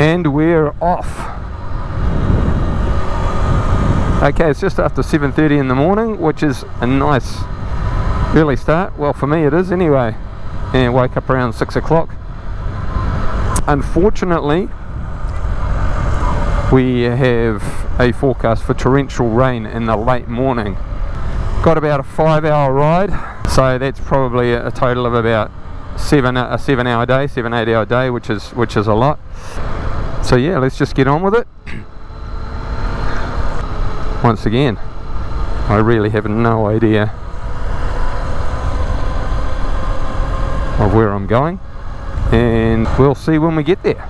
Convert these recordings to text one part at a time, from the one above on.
And we're off. Okay, it's just after 7:30 in the morning, which is a nice early start. Well, for me it is anyway. And wake up around 6 o'clock. Unfortunately, we have a forecast for torrential rain in the late morning. Got about a 5-hour ride, so that's probably a total of about a 7-hour day, 8-hour day, which is a lot. So yeah, let's just get on with it. Once again, I really have no idea of where I'm going, and we'll see when we get there.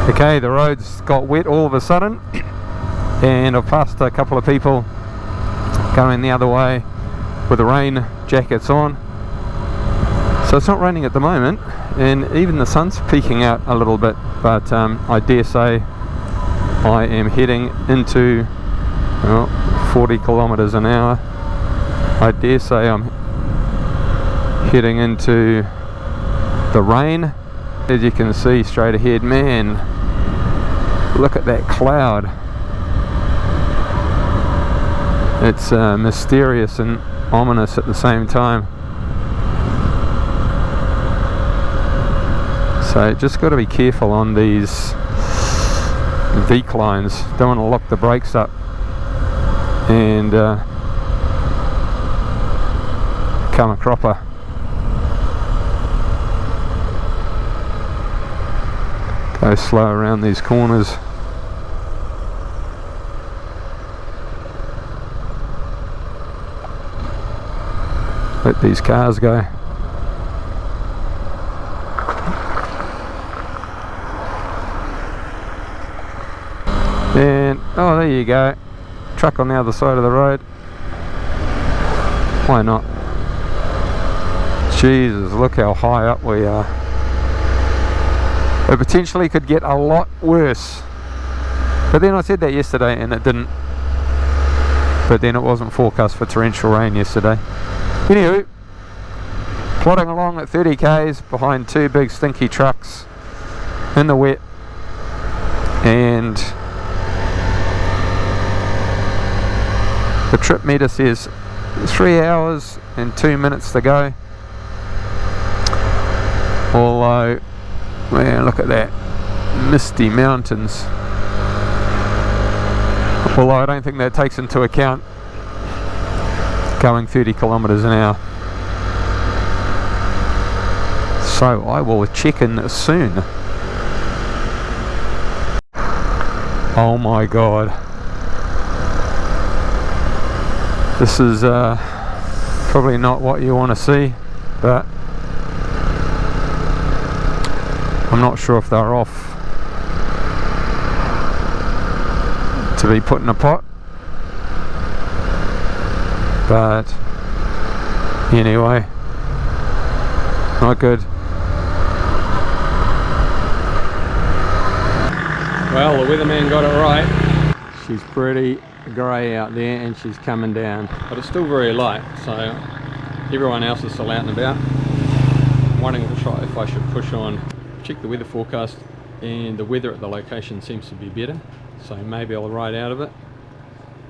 Okay, the roads got wet all of a sudden, and I've passed a couple of people going the other way with the rain jackets on. So it's not raining at the moment, and even the sun's peeking out a little bit, but I dare say I am heading into 40 kilometers an hour. I dare say I'm heading into the rain. As you can see straight ahead, man, look at that cloud. It's mysterious and ominous at the same time. So just got to be careful on these declines. Don't want to lock the brakes up and become a cropper. Go slow around these corners. Let these cars go. And oh, there you go, truck on the other side of the road. Why not? Jesus, look how high up we are. It potentially could get a lot worse, but then I said that yesterday and it didn't. But then it wasn't forecast for torrential rain yesterday. Anyway, plodding along at 30 k's behind two big stinky trucks in the wet, and the trip meter says 3 hours and 2 minutes to go. Although, man, look at that, misty mountains. Although I don't think that takes into account going 30 kilometers an hour. So I will check in soon. Oh my god. This is probably not what you want to see, but I'm not sure if they're off to be put in a pot. But anyway, not good. Well, the weatherman got it right. She's pretty grey out there and she's coming down, but it's still very light, so everyone else is still out and about. I'm wondering if I should push on. Check the weather forecast, and the weather at the location seems to be better, so maybe I'll ride out of it.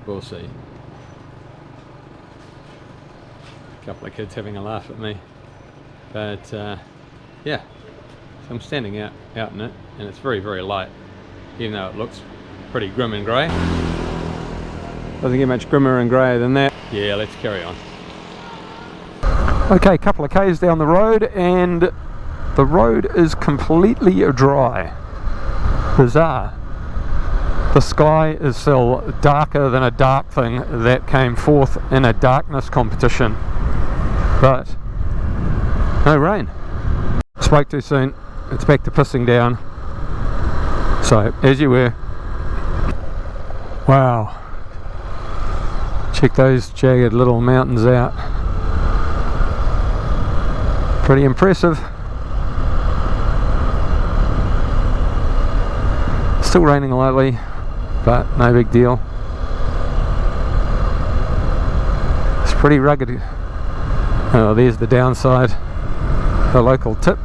We'll see. Couple of kids having a laugh at me, but yeah, so I'm standing out in it, and it's very, very light, even though it looks pretty grim and grey. Doesn't get much grimmer and grey than that. Yeah, let's carry on. Okay, couple of k's down the road, and the road is completely dry. Bizarre. The sky is still darker than a dark thing that came forth in a darkness competition. But no rain. Spoke too soon. It's back to pissing down. So as you were. Wow. Check those jagged little mountains out. Pretty impressive. Still raining lightly, but no big deal. It's pretty rugged. Oh, there's the downside. The local tip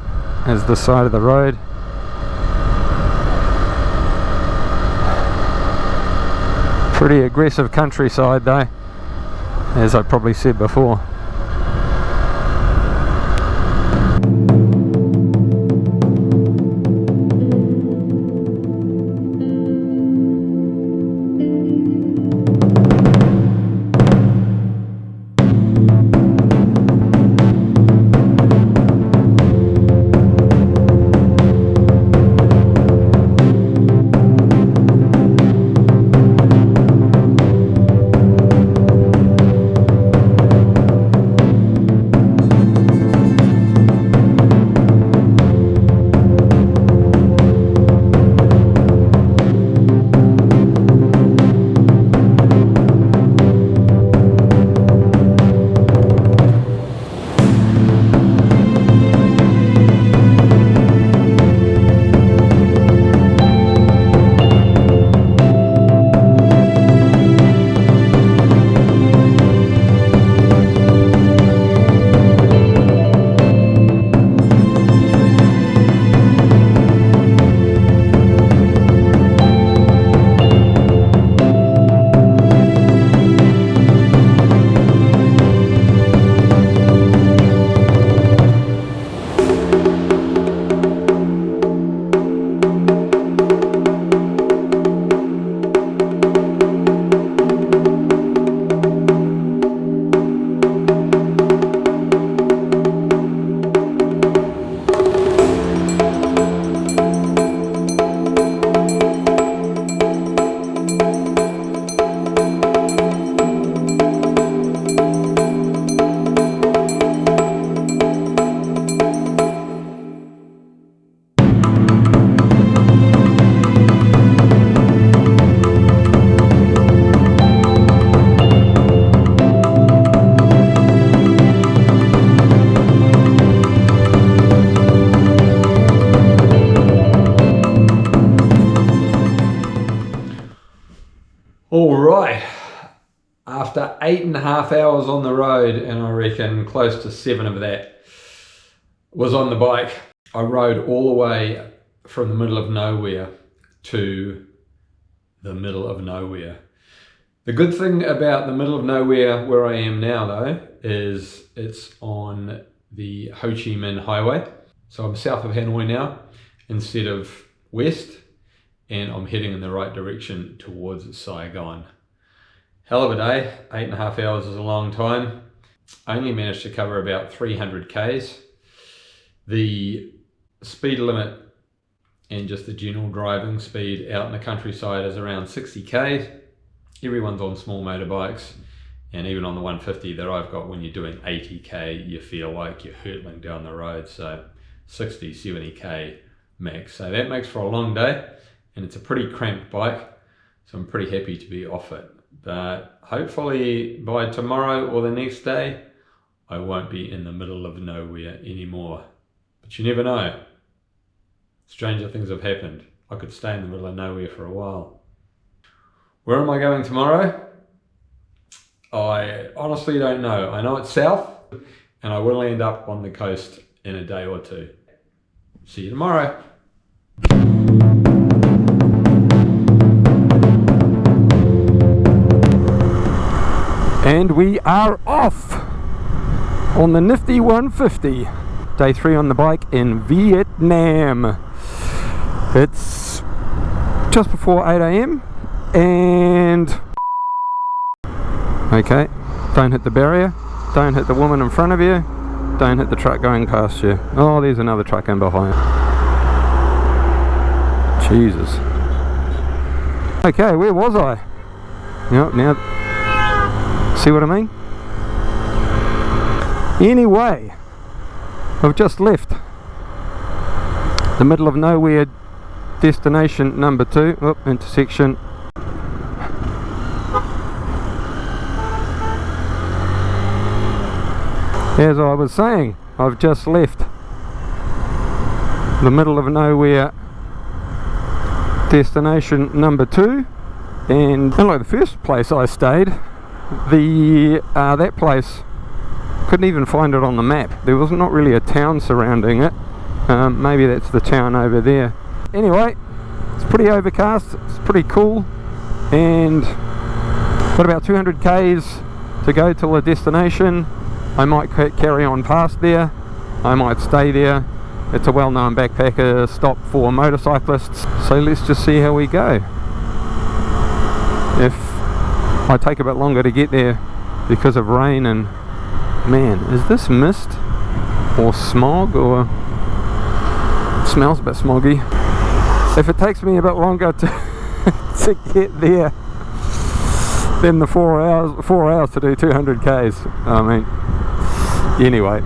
is the side of the road. Pretty aggressive countryside though, as I probably said before. Alright, after 8.5 hours on the road, and I reckon close to 7 of that was on the bike, I rode all the way from the middle of nowhere to the middle of nowhere. The good thing about the middle of nowhere where I am now though is it's on the Ho Chi Minh Highway. So I'm south of Hanoi now instead of west, and I'm heading in the right direction towards Saigon. Hell of a day, 8.5 hours is a long time. I only managed to cover about 300 Ks. The speed limit and just the general driving speed out in the countryside is around 60 Ks. Everyone's on small motorbikes, and even on the 150 that I've got, when you're doing 80 K, you feel like you're hurtling down the road. So 60, 70 K max. So that makes for a long day, and it's a pretty cramped bike, so I'm pretty happy to be off it. But hopefully by tomorrow or the next day, I won't be in the middle of nowhere anymore. But you never know. Stranger things have happened. I could stay in the middle of nowhere for a while. Where am I going tomorrow? I honestly don't know. I know it's south, and I will end up on the coast in a day or two. See you tomorrow. And we are off on the nifty 150. Day 3 on the bike in Vietnam. It's just before 8 AM and okay, don't hit the barrier, don't hit the woman in front of you, don't hit the truck going past you. Oh, there's another truck in behind. Jesus. Okay, where was I? Yep, now see what I mean? Anyway, I've just left the middle of nowhere, destination number 2, intersection. As I was saying, I've just left the middle of nowhere destination number 2, and unlike the first place I stayed, that place couldn't even find it on the map. There was not really a town surrounding it. Maybe that's the town over there. Anyway, it's pretty overcast, it's pretty cool, and got about 200 k's to go till the destination. I might carry on past there, I might stay there. It's a well-known backpacker stop for motorcyclists, so let's just see how we go. If I take a bit longer to get there because of rain, and man, is this mist or smog, or it smells a bit smoggy. If it takes me a bit longer to to get there than the 4 hours to do 200 k's, I mean, anyway,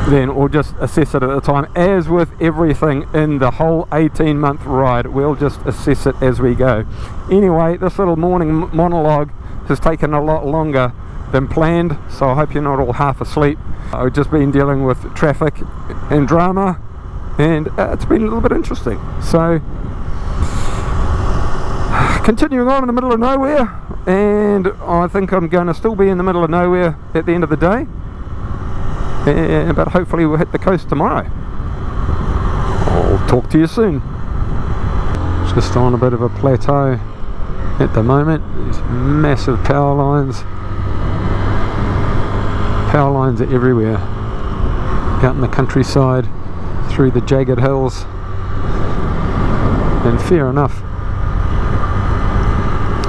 then we'll just assess it at the time. As with everything in the whole 18-month ride, we'll just assess it as we go. Anyway, this little morning monologue has taken a lot longer than planned, so I hope you're not all half asleep. I've just been dealing with traffic and drama, and it's been a little bit interesting. So continuing on in the middle of nowhere, and I think I'm going to still be in the middle of nowhere at the end of the day, but hopefully we'll hit the coast tomorrow. I'll talk to you soon. Just on a bit of a plateau at the moment. These massive power lines. Power lines are everywhere, out in the countryside, through the jagged hills, and fair enough,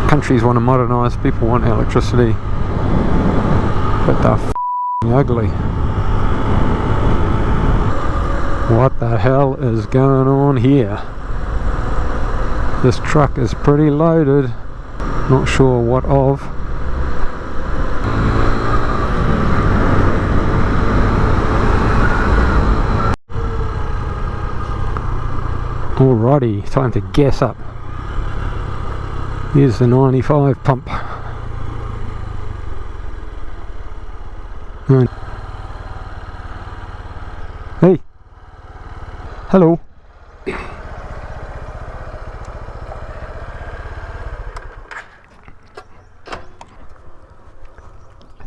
countries want to modernise, people want electricity, but they're f***ing ugly. What the hell is going on here? This truck is pretty loaded, not sure what of. Alrighty, time to gas up. Here's the 95 pump. Hey. Hello.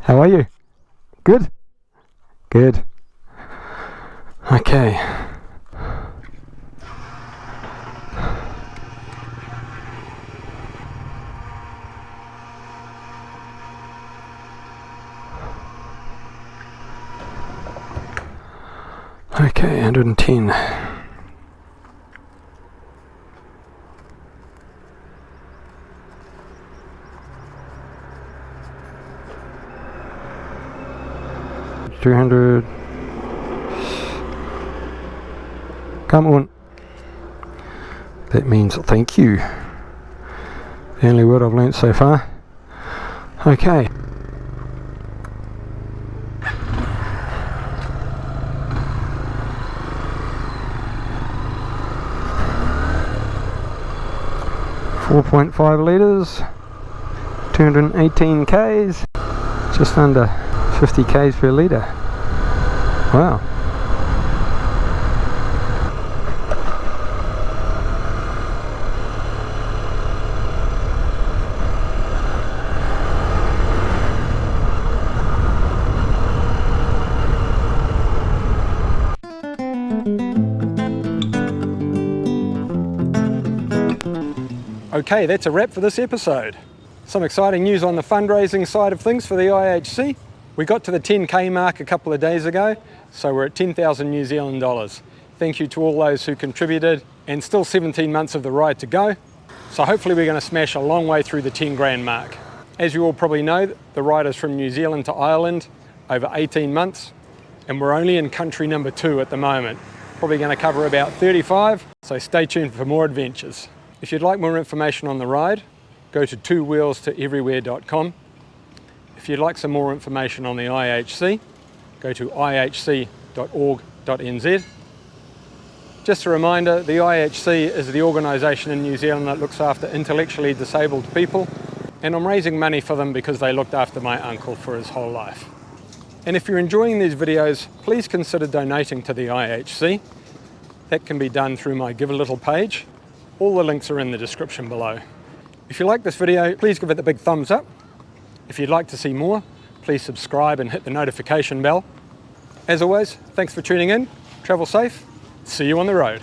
How are you? Good? Good. Okay. Okay, 110. $200. Come on. That means thank you. The only word I've learnt so far. Okay. .5 litres, 218 k's, just under 50 k's per litre. Wow. Okay, that's a wrap for this episode. Some exciting news on the fundraising side of things for the IHC. We got to the 10k mark a couple of days ago, so we're at 10,000 New Zealand dollars. Thank you to all those who contributed, and still 17 months of the ride to go. So hopefully we're going to smash a long way through the 10 grand mark. As you all probably know, the ride is from New Zealand to Ireland over 18 months, and we're only in country number 2 at the moment. Probably going to cover about 35, so stay tuned for more adventures. If you'd like more information on the ride, go to twowheelstoeverywhere.com. If you'd like some more information on the IHC, go to ihc.org.nz. Just a reminder, the IHC is the organisation in New Zealand that looks after intellectually disabled people, and I'm raising money for them because they looked after my uncle for his whole life. And if you're enjoying these videos, please consider donating to the IHC. That can be done through my Give a Little page. All the links are in the description below. If you like this video, please give it the big thumbs up. If you'd like to see more, please subscribe and hit the notification bell. As always, thanks for tuning in. Travel safe. See you on the road.